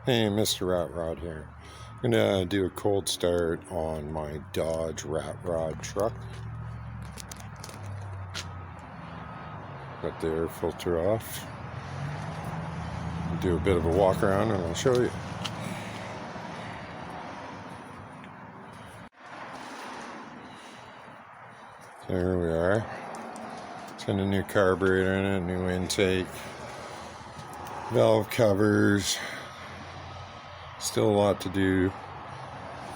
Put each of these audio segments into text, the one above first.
Hey, Mr. Rat Rod here. I'm gonna do a cold start on my Dodge Rat Rod truck. Got the air filter off. Do a bit of a walk around and I'll show you. There we are. It's got a new carburetor in it, new intake, valve covers. Still a lot to do.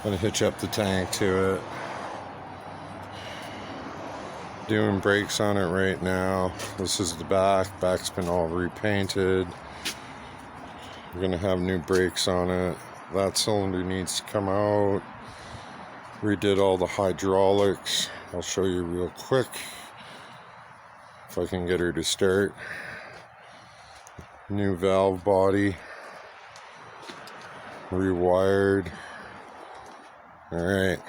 Gonna hitch up the tank to it. Doing brakes on it right now. This is the back. Back's been all repainted. We're gonna have new brakes on it. That cylinder needs to come out. Redid all the hydraulics. I'll show you real quick if I can get her to start. New valve body. Rewired. Alright.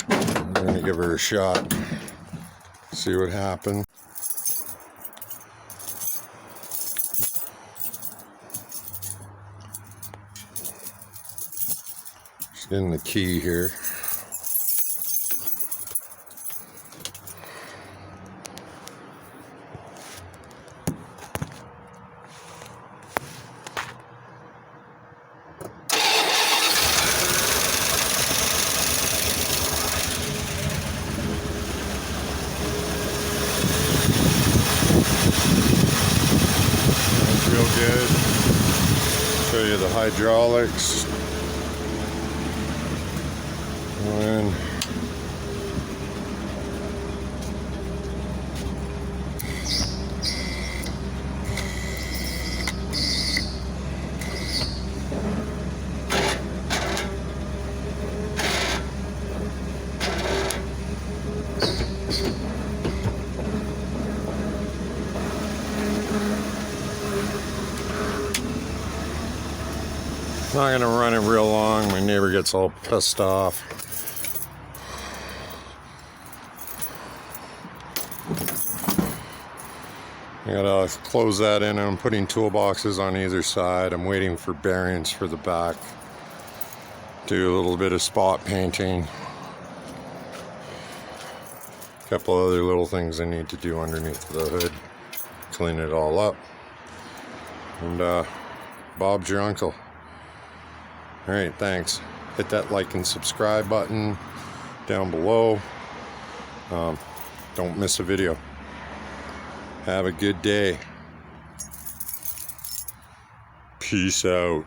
I'm gonna give her a shot. See what happens. Just getting the key here. Real good. Show you the hydraulics. And not gonna run it real long. My neighbor gets all pissed off. I gotta close that in. I'm putting toolboxes on either side. I'm waiting for bearings for the back. Do a little bit of spot painting. A couple other little things I need to do underneath the hood. Clean it all up. And Bob's your uncle. Alright, thanks. Hit that like and subscribe button down below. Don't miss a video. Have a good day. Peace out.